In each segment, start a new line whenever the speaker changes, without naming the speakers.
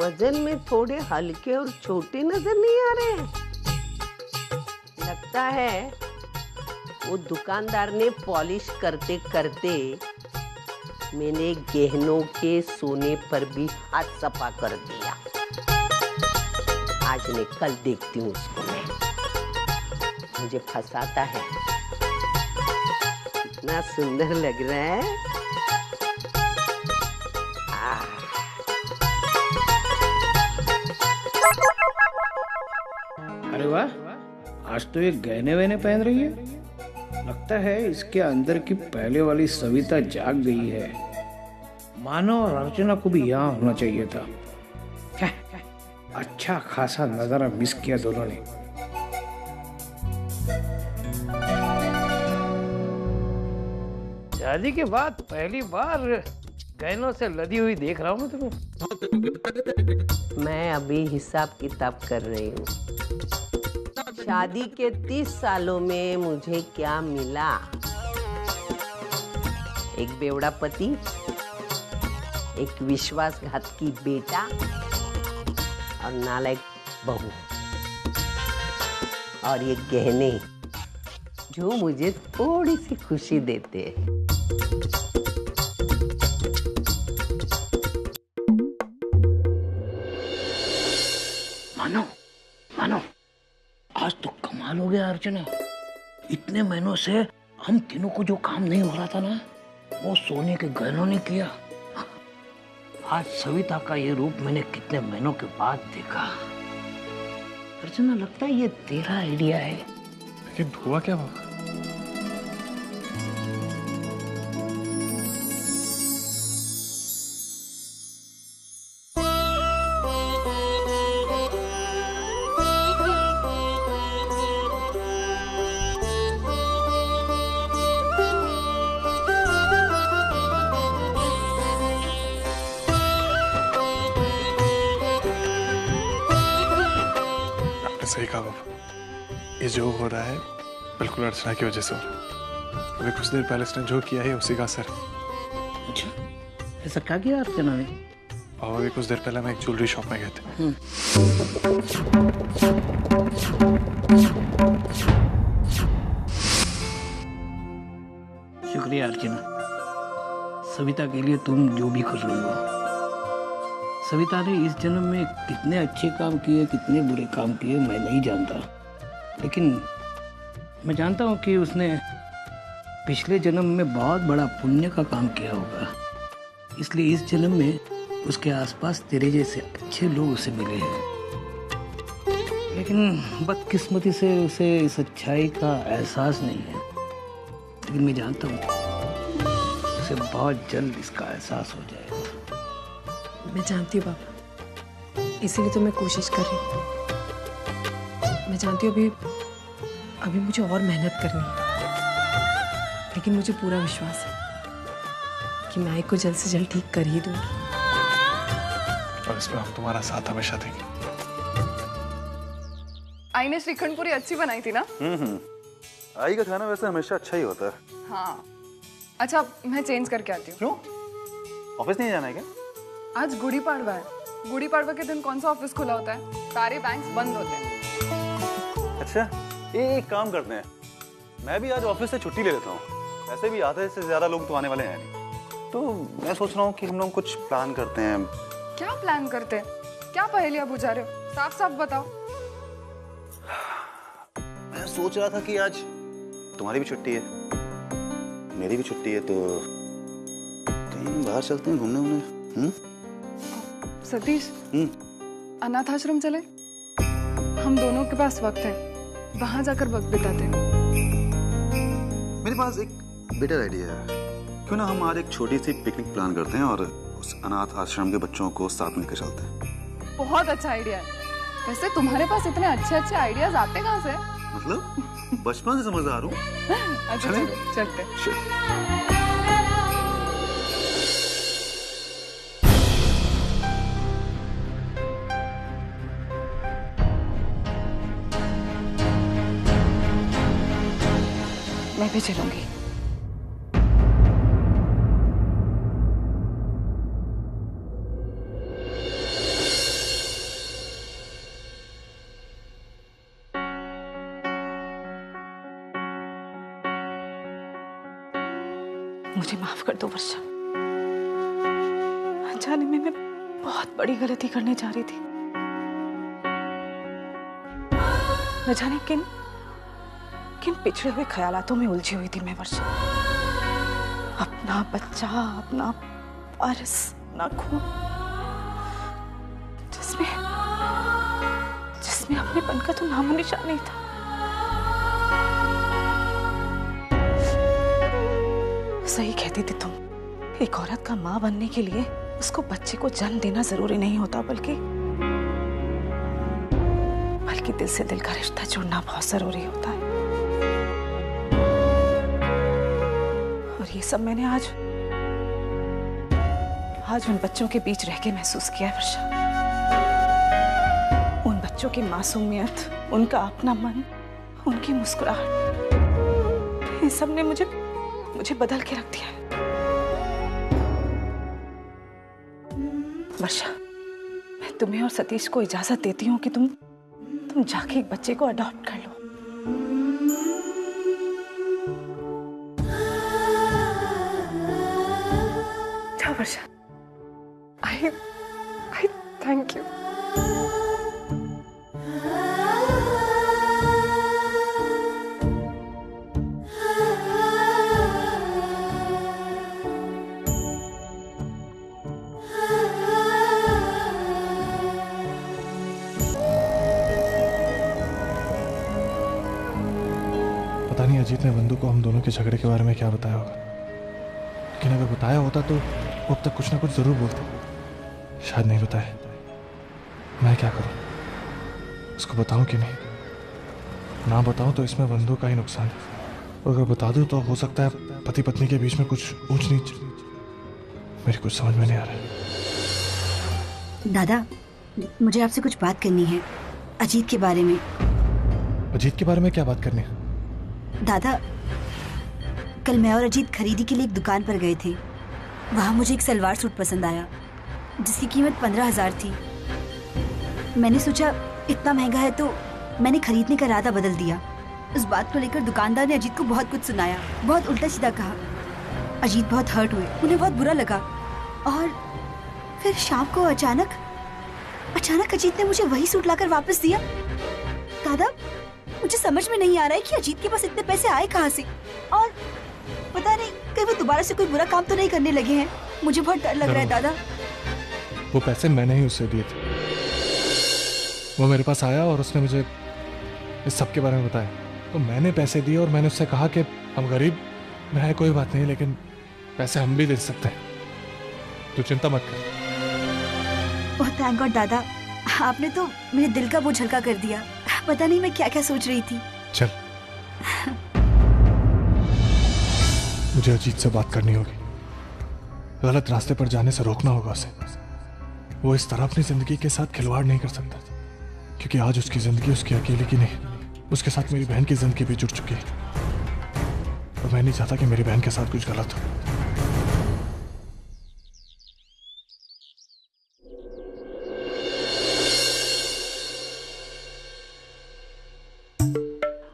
वजन में थोड़े हल्के और छोटे नजर नहीं आ रहे हैं। लगता है वो दुकानदार ने पॉलिश करते करते मैंने गहनों के सोने पर भी हाथ सफा कर दिया। आज नहीं कल देखती हूँ उसको मैं। मुझे फंसाता है। कितना सुंदर लग रहा है।
अरे वाह, आज तो ये गहने वहने पहन रही है। लगता है इसके अंदर की पहले वाली सविता जाग गई है। मानव और अर्चना को भी यहाँ होना चाहिए था। क्या अच्छा खासा नजारा मिस किया दोनों ने। शादी के बाद पहली बार गहनों से लदी हुई देख रहा हूँ तुम्हें।
मैं अभी हिसाब किताब कर रही हूँ। शादी के 30 सालों में मुझे क्या मिला? एक बेवड़ा पति, एक विश्वासघात की बेटा और नालायक बहू, और ये गहने जो मुझे थोड़ी सी खुशी देते हैं।
मानो आज तो कमाल हो गया अर्चना। इतने महीनों से हम तीनों को जो काम नहीं हो रहा था ना, वो सोने के गहनों ने किया। आज सविता का ये रूप मैंने कितने महीनों के बाद देखा। अर्चना, लगता है ये तेरा आइडिया है।
लेकिन हुआ क्या बाबा? सही कहा बाबा, ये जो हो रहा है बिल्कुल अर्चना की वजह से हो रहा है। अभी कुछ देर पहले इसने जो किया है उसी का असर।
अच्छा, ऐसा क्या किया अर्चना ने?
बाबा अभी कुछ देर पहले मैं एक ज्वेलरी शॉप में गए थे।
शुक्रिया अर्चना, सविता के लिए तुम जो भी कर रही हो। सविता ने इस जन्म में कितने अच्छे काम किए, कितने बुरे काम किए मैं नहीं जानता, लेकिन मैं जानता हूँ कि उसने पिछले जन्म में बहुत बड़ा पुण्य का काम किया होगा। इसलिए इस जन्म में उसके आसपास तेरे जैसे अच्छे लोग उसे मिले हैं। लेकिन बदकिस्मती से उसे इस अच्छाई का एहसास नहीं है। लेकिन मैं जानता हूँ उसे बहुत जल्द इसका एहसास हो जाएगा।
मैं जानती हूँ बाबा, इसीलिए तो मैं कोशिश कर रही हूँ। मैं जानती हूँ अभी मुझे और मेहनत करनी है, लेकिन मुझे पूरा विश्वास है कि मैं को जल्द से जल्द ठीक कर ही दूंगी।
और इसमें हम तुम्हारा साथ हमेशा देंगे।
आई ने श्रीखंड पूरी अच्छी बनाई थी ना?
आई का खाना वैसे हमेशा अच्छा ही होता है।
हाँ, अच्छा मैं चेंज करके आती हूँ।
क्यों? ऑफिस नहीं जाना है क्या?
आज गुड़ी पाड़वा है। गुड़ी पाड़वा के दिन कौन सा ऑफिस खुला होता है? सारे बैंक्स बंद होते हैं।
अच्छा, एक काम करते हैं, मैं भी आज ऑफिस से छुट्टी ले लेता हूँ। वैसे भी आधे से ज्यादा लोग तो आने वाले हैं नहीं, तो मैं सोच रहा हूँ कि हम लोग कुछ प्लान करते हैं।
क्या प्लान करते हैं? क्या पहेलियां बुझा रहे हो? साफ साफ बताओ।
मैं सोच रहा था कि आज तुम्हारी भी छुट्टी है, मेरी भी छुट्टी है, तो कहीं बाहर चलते हैं घूमने वूमने।
सतीश, अनाथ आश्रम चले? हम दोनों के पास वक्त है, वहां जाकर वक्त बिताते हैं।
मेरे पास एक बेटर आइडिया है। क्यों ना हम आज एक छोटी सी पिकनिक प्लान करते हैं और उस अनाथ आश्रम के बच्चों को साथ में लेकर चलते हैं।
बहुत अच्छा आइडिया है। वैसे तुम्हारे पास इतने अच्छे अच्छे आइडियाज आते कहाँ से?
मतलब बचपन से समझदार हूँ।
अच्छा चलते। मैं भी चलूंगी।
मुझे माफ कर दो वर्षा। अनजाने में मैं बहुत बड़ी गलती करने जा रही थी। न जाने किन पिछड़े हुए ख्यालातों में उलझी हुई थी मैं वर्षा। अपना बच्चा, अपना वारिस, अपना खून, जिसमें अपनेपन का तो नामो निशान नहीं था। सही कहती थी तुम, एक औरत का मां बनने के लिए उसको बच्चे को जन्म देना जरूरी नहीं होता, बल्कि दिल से दिल का रिश्ता जोड़ना बहुत जरूरी होता है। और ये सब मैंने आज उन बच्चों के बीच रह के महसूस किया है वर्षा। उन बच्चों की मासूमियत, उनका अपना मन, उनकी मुस्कुराहट, ये सब ने मुझे बदल के रख दिया है। वर्षा, मैं तुम्हें और सतीश को इजाजत देती हूँ कि तुम जाके एक बच्चे को अडॉप्ट कर लो।
जाओ वर्षा। I thank you.
पता नहीं अजीत ने बंधु को हम दोनों के झगड़े के बारे में क्या बताया होगा, लेकिन अगर बताया होता तो वो अब तक कुछ ना कुछ जरूर बोलते। शायद नहीं बताया। मैं क्या करूं, उसको बताऊं कि नहीं? ना बताऊं तो इसमें बंधु का ही नुकसान है, और अगर बता दूं तो हो सकता है पति पत्नी के बीच में कुछ ऊंच नीच। मेरी कुछ समझ में नहीं आ रहा है।
दादा, मुझे आपसे कुछ बात करनी है अजीत के बारे में।
अजीत के बारे में क्या बात करनी है?
दादा, कल मैं और अजीत खरीदी के लिए एक दुकान पर गए थे। वहाँ मुझे एक सलवार सूट पसंद आया जिसकी कीमत 15,000 थी। मैंने सोचा इतना महंगा है तो मैंने खरीदने का इरादा बदल दिया। उस बात को लेकर दुकानदार ने अजीत को बहुत कुछ सुनाया, बहुत उल्टा सीधा कहा। अजीत बहुत हर्ट हुए, उन्हें बहुत बुरा लगा। और फिर शाम को अचानक अजीत ने मुझे वही सूट लाकर वापस दिया। दादा, मुझे समझ में नहीं आ रहा है कि अजीत के पास इतने पैसे आए कहाँ से, और पता नहीं कहीं वो दोबारा से कोई बुरा काम तो नहीं करने लगे हैं। मुझे बहुत डर लग रहा है दादा।
वो पैसे मैंने ही उससे दिए थे। वो मेरे पास आया और उसने मुझे इस सब के बारे में बताया, तो मैंने पैसे दिए और मैंने उससे कहा कि हम गरीब में है कोई बात नहीं, लेकिन पैसे हम भी दे सकते हैं, तू चिंता मत कर।
ओह थैंक गॉड दादा, आपने तो मेरे दिल का बोझ हल्का कर दिया। पता नहीं मैं क्या क्या सोच रही थी।
चल मुझे अजीत से बात करनी होगी, गलत रास्ते पर जाने से रोकना होगा उसे। वो इस तरह अपनी जिंदगी के साथ खिलवाड़ नहीं कर सकता, क्योंकि आज उसकी जिंदगी उसकी अकेले की नहीं, उसके साथ मेरी बहन की जिंदगी भी जुड़ चुकी है, और मैं नहीं चाहता कि मेरी बहन के साथ कुछ गलत हो।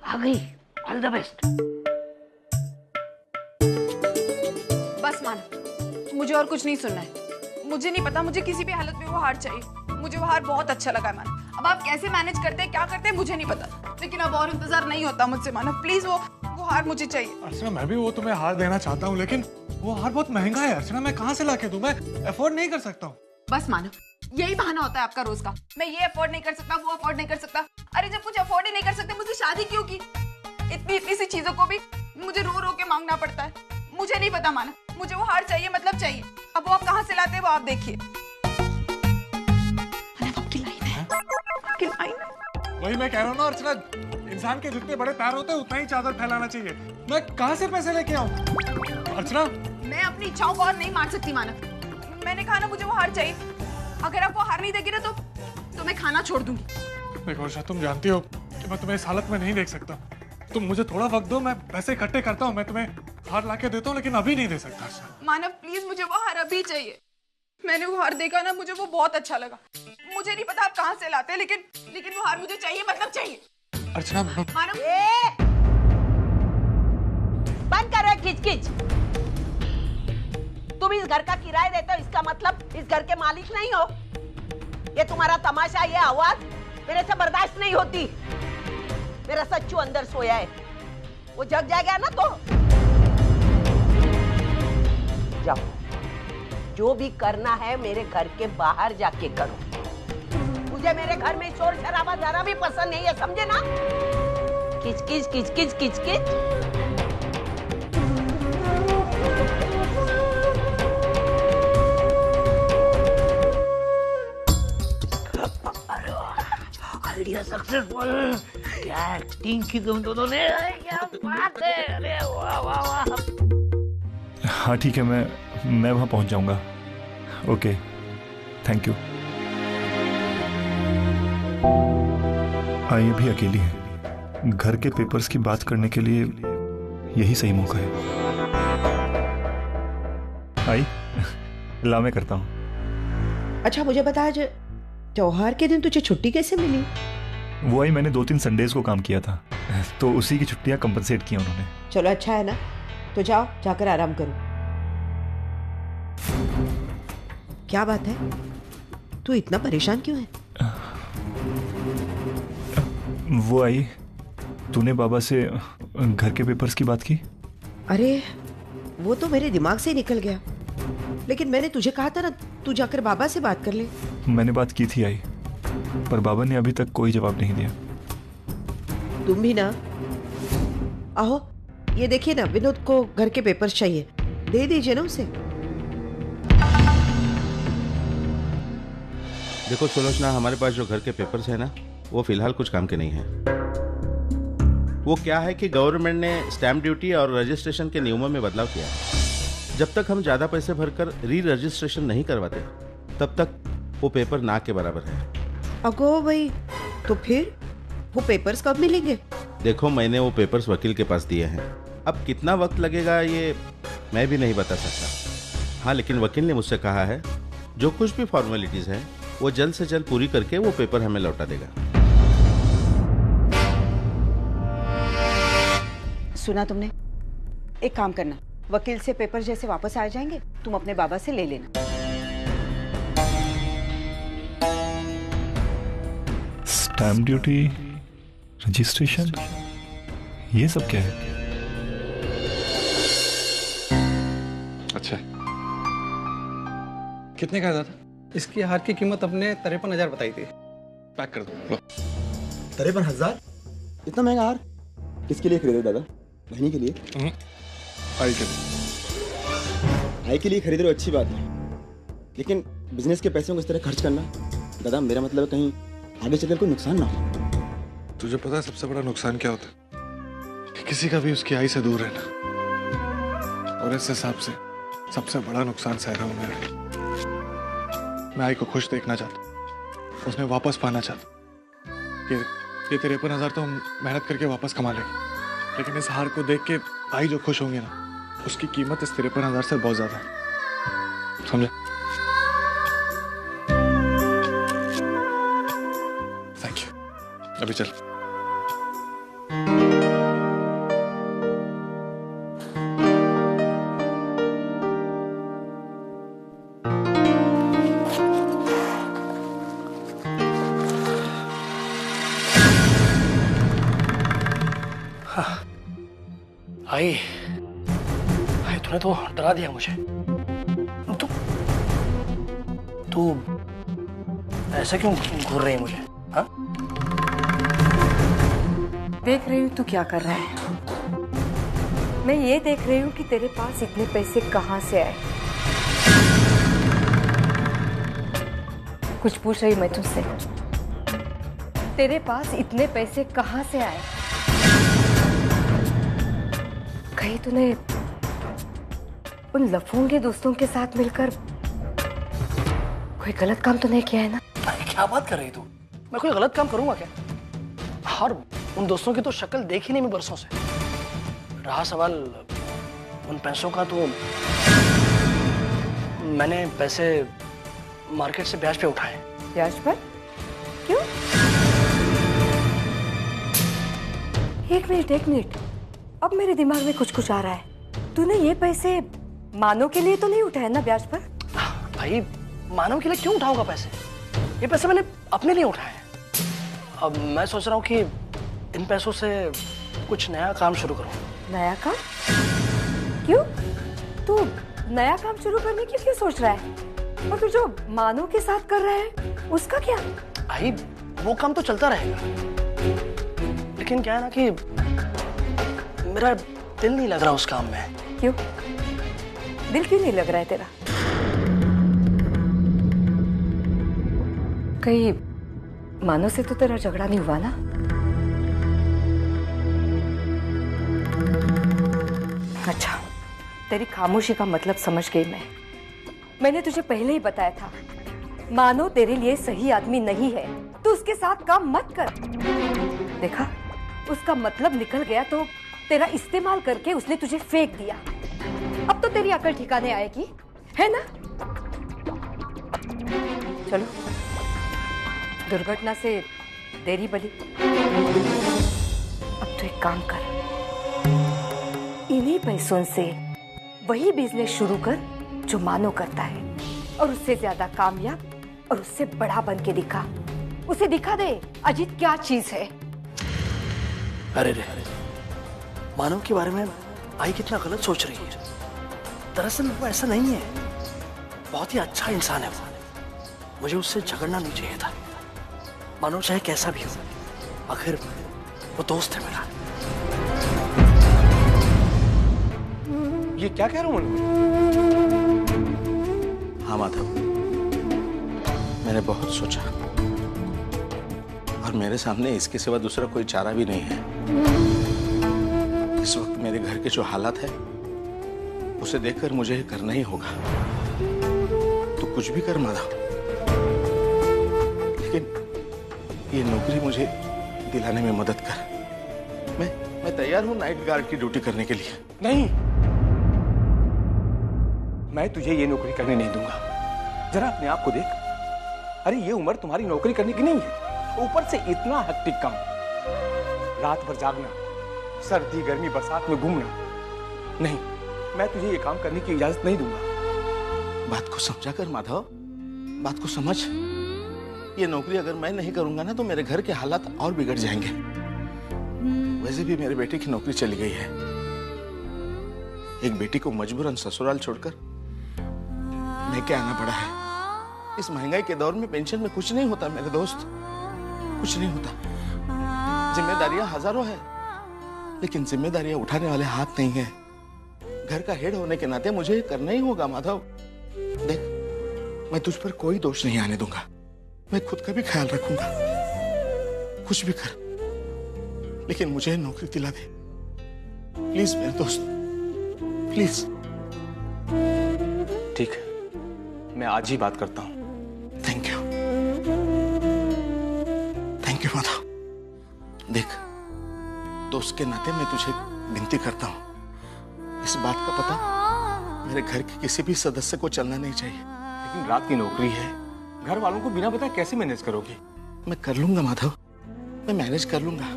आ गई, ऑल द बेस्ट।
बस मान, मुझे और कुछ नहीं सुनना है। मुझे नहीं पता, मुझे किसी भी हालत में वो हार चाहिए। मुझे वो हार बहुत अच्छा लगा है मान। अब आप कैसे मैनेज करते हैं, क्या करते हैं, मुझे नहीं पता, लेकिन अब और इंतजार नहीं होता मुझसे मानो। प्लीज वो हार मुझे चाहिए।
अर्चना, मैं भी वो तुम्हें हार देना चाहता हूँ, लेकिन वो हार बहुत महंगा है अर्चना, मैं कहाँ से लाके दूं? मैं अफोर्ड नहीं कर सकता हूँ।
बस मानो, यही बहाना होता है आपका रोज का। मैं ये अफोर्ड नहीं कर सकता, वो अफोर्ड नहीं कर सकता। अरे जब कुछ अफोर्ड ही नहीं कर सकते, मुझे शादी क्यों की? इतनी सी चीजों को भी मुझे रो रो के मांगना पड़ता है। मुझे नहीं पता माना, मुझे वो हार चाहिए, मतलब चाहिए। अब वो आप कहाँ से लाते हैं वो आप देखिए। आपकी लाइन है, आपकी लाइन है।
वही मैं कह रहा हूँ ना अर्चना, इंसान के जितने बड़े पैर होते हैं उतना ही चादर फैलाना चाहिए। मैं कहाँ से पैसे लेके आऊँ अर्चना?
मैं अपनी इच्छाओं को और नहीं मार सकती मानव। मैंने कहा ना मुझे वो हार चाहिए। अगर आप वो हार नहीं देगी ना तो मैं खाना छोड़ दूंगी।
देखो अर्चना, तुम जानती हो कि मैं तुम्हें इस हालत में नहीं देख सकता। तुम मुझे थोड़ा वक्त दो, मैं पैसे इकट्ठे करता हूँ, मैं तुम्हें हार लाके देता हूँ, लेकिन अभी नहीं दे सकता।
मानव प्लीज, मुझे वो हार अभी चाहिए। मैंने वो हार देखा ना, मुझे वो बहुत अच्छा लगा। मुझे नहीं पता आप कहाँ से लाते हैं, लेकिन वो हार मुझे चाहिए, मतलब चाहिए।
अर्चना
मानव,
बंद करो किच-किच। घर का किराया देते हो, इसका मतलब इस घर के मालिक नहीं हो। ये तुम्हारा तमाशा, ये आवाज मेरे से बर्दाश्त नहीं होती। मेरा सच्चू अंदर सोया है, वो जग जाएगा ना तो जाओ, जो भी करना है मेरे घर के बाहर जाके करो। मुझे मेरे घर में शोर शराबा जरा भी पसंद नहीं है, समझे ना? किचकिच किचकिच किचकिच।
Idea successful. क्या एक्टिंग की तुम दोनों ने, क्या बात है। अरे वाह वाह वाह।
हाँ ठीक है, मैं वहाँ पहुँच जाऊँगा। Okay, thank you. आई अभी अकेली है, घर के पेपर्स की बात करने के लिए यही सही मौका है। आई ला मैं करता हूँ।
अच्छा मुझे बता, आज त्योहार के दिन तुझे छुट्टी कैसे मिली?
वो आई, मैंने 2-3 संडेज को काम किया था, तो उसी की छुट्टियां कंपनसेट की उन्होंने।
चलो अच्छा है ना, तो जाओ, जाकर आराम करो। क्या बात है, तू इतना परेशान क्यों है?
वो आई, तूने बाबा से घर के पेपर्स की बात की?
अरे वो तो मेरे दिमाग से निकल गया, लेकिन मैंने तुझे कहा था ना, तू जाकर बाबा से बात कर ले।
मैंने बात की थी आई, पर बाबा ने अभी तक कोई जवाब नहीं दिया।
तुम भी ना आओ, ये देखिए ना, विनोद को घर के पेपर्स चाहिए, दे दीजिए ना उसे।
देखो सुलोचना, हमारे पास जो घर के पेपर्स है ना, वो फिलहाल कुछ काम के नहीं है। वो क्या है कि गवर्नमेंट ने स्टैम्प ड्यूटी और रजिस्ट्रेशन के नियमों में बदलाव किया है। जब तक हम ज्यादा पैसे भरकर री रजिस्ट्रेशन नहीं करवाते, तब तक वो पेपर ना के बराबर है।
अगो भाई, तो फिर वो पेपर्स कब मिलेंगे?
देखो, मैंने वो पेपर्स वकील के पास दिए हैं। अब कितना वक्त लगेगा ये मैं भी नहीं बता सकता। हाँ, लेकिन वकील ने मुझसे कहा है जो कुछ भी फॉर्मेलिटीज है वो जल्द से जल्द पूरी करके वो पेपर हमें लौटा देगा।
सुना तुमने? एक काम करना, वकील से पेपर जैसे वापस आ जाएंगे, तुम अपने बाबा से ले लेना।
स्टैम्प ड्यूटी, रजिस्ट्रेशन, ये सब क्या है? अच्छा,
कितने का है दादा? इसकी हार की कीमत अपने 53,000 बताई थी। पैक कर दो।
53,000? इतना महंगा हार किसके लिए खरीदे दादा? बहनी के लिए?
आई के लिए।
भाई के लिए खरीद रहे हो, अच्छी बात है, लेकिन बिजनेस के पैसों को इस तरह खर्च करना, दादा मेरा मतलब है कहीं आगे चलकर कोई नुकसान ना हो।
तुझे पता है सबसे बड़ा नुकसान क्या होता है? कि किसी का भी उसकी आई से दूर रहना। और इस हिसाब से सबसे बड़ा नुकसान सह रहा हूं मैं आई को खुश देखना चाहता, उसने वापस पाना चाहता। ये 53,000 तो हम मेहनत करके वापस कमा लेंगे, लेकिन इस हार को देख के आई जो खुश होंगे ना, उसकी कीमत इस 53,000 से बहुत ज्यादा है, समझे? थैंक यू, अभी चल।
आई तूने तो डरा दिया मुझे। तू ऐसा क्यों घूर रही है मुझे? हाँ?
देख रही हूँ तू क्या कर रहा है। मैं ये देख रही हूँ कि तेरे पास इतने पैसे कहाँ से आए। कुछ पूछ रही मैं तुझसे, तेरे पास इतने पैसे कहाँ से आए? कहीं तूने उन लफूंगे दोस्तों के साथ मिलकर कोई गलत काम तो नहीं किया है ना?
क्या बात कर रही तू? मैं कोई गलत काम करूंगा क्या? और उन दोस्तों की तो शक्ल देखी नहीं मैं बरसों से। रहा सवाल उन पैसों का, तो मैंने पैसे मार्केट से ब्याज पे उठाए।
ब्याज पर? क्यों? एक मिनट, अब मेरे दिमाग में कुछ आ रहा है। तूने ये पैसे
मानो के लिए तो नहीं उठाया ना ब्याज पर?
भाई मानव के लिए क्यों उठाऊंगा पैसे? ये पैसे मैंने अपने लिए उठाए हैं। अब मैं सोच रहा हूँ कि इन पैसों से कुछ नया काम शुरू करूँ।
नया काम? क्यों? तू नया काम शुरू करने की क्यों सोच रहा है? और फिर जो मानो के साथ कर रहा है उसका क्या?
भाई वो काम तो चलता रहेगा, लेकिन क्या है ना कि मेरा दिल नहीं लग रहा उस काम में।
क्यों? दिल क्यों नहीं लग रहा है तेरा? कहीं मानो से तो तेरा झगड़ा नहीं हुआ ना? अच्छा, तेरी खामोशी का मतलब समझ गई मैंने तुझे पहले ही बताया था, मानो तेरे लिए सही आदमी नहीं है, तू उसके साथ काम मत कर। देखा, उसका मतलब निकल गया तो तेरा इस्तेमाल करके उसने तुझे फेंक दिया। अब तो तेरी अकल ठिकाने आएगी, है ना? चलो, दुर्घटना से देरी बली। अब तो एक काम कर, इन्हीं पैसों से वही बिजनेस शुरू कर जो मानो करता है, और उससे ज्यादा कामयाब और उससे बड़ा बन के दिखा। उसे दिखा दे अजीत क्या चीज है।
अरे रे, मानव के बारे में आई कितना गलत सोच रही है। दरअसल वो ऐसा नहीं है, बहुत ही अच्छा इंसान है वो। मुझे उससे झगड़ना नहीं चाहिए था। मानो चाहे कैसा भी हो, आखिर वो दोस्त है मेरा।
ये क्या कह रहा हूँ?
हाँ माधव, मैंने बहुत सोचा और मेरे सामने इसके सिवा दूसरा कोई चारा भी नहीं है। इस वक्त मेरे घर के जो हालात है उसे देखकर मुझे करना ही होगा। तो कुछ भी कर माधव, लेकिन ये नौकरी मुझे दिलाने में मदद कर। मैं तैयार हूं नाइट गार्ड की ड्यूटी करने के लिए।
नहीं, मैं तुझे ये नौकरी करने नहीं दूंगा। जरा अपने आप को देख। अरे ये उम्र तुम्हारी नौकरी करने की नहीं है, ऊपर से इतना हेक्टिक काम, रात भर जागना, सर्दी गर्मी बरसात में घूमना। नहीं, मैं तुझे ये काम करने की इजाजत नहीं दूंगा।
बात को समझा कर माधव, बात को समझ। ये नौकरी अगर मैं नहीं करूंगा ना तो मेरे घर के हालात और बिगड़ जाएंगे। वैसे भी मेरे बेटे की नौकरी चली गई है। एक बेटी को मजबूरन ससुराल छोड़कर मैं क्या आना पड़ा है। इस महंगाई के दौर में पेंशन में कुछ नहीं होता मेरे दोस्त, कुछ नहीं होता। जिम्मेदारियां हजारों है, लेकिन जिम्मेदारियां उठाने वाले हाथ नहीं है। घर का हेड होने के नाते मुझे ये करना ही होगा माधव। देख, मैं तुझ पर कोई दोष नहीं आने दूंगा। मैं खुद का भी ख्याल रखूंगा। कुछ भी कर, लेकिन मुझे नौकरी दिला दे प्लीज मेरे दोस्त, प्लीज।
ठीक है, मैं आज ही बात करता हूं।
Thank you Madhav. देख, दोस्त के नाते मैं तुझे विनती करता हूं, इस बात का पता मेरे घर के किसी भी सदस्य को चलना नहीं चाहिए।
लेकिन रात की नौकरी है, घर वालों को बिना बताए कैसे मैनेज करोगे?
मैं कर लूंगा माधव, मैं मैनेज कर लूंगा।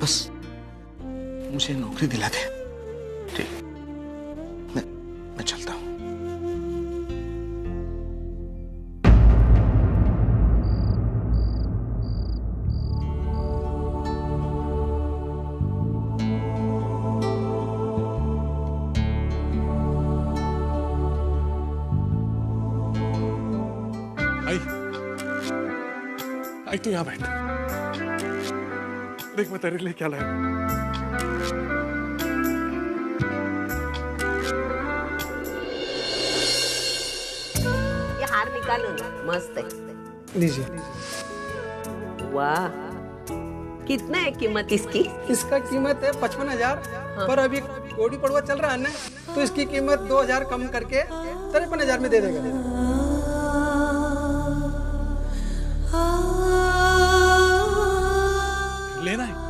बस मुझे नौकरी दिला दे। ठीक, मैं चलता हूं।
आई तू यहाँ बैठ, देख मैं तेरे लिए क्या लाया।
ये हार निकालो ना, मस्त है।
लीजिए।
वाह, कितना है कीमत इसकी?
इसका कीमत है 55,000।
हाँ।
पर अभी कोड़ी पड़वा चल रहा है ना, तो इसकी कीमत 2,000 कम करके 53,000 में दे देगा।
लेना है?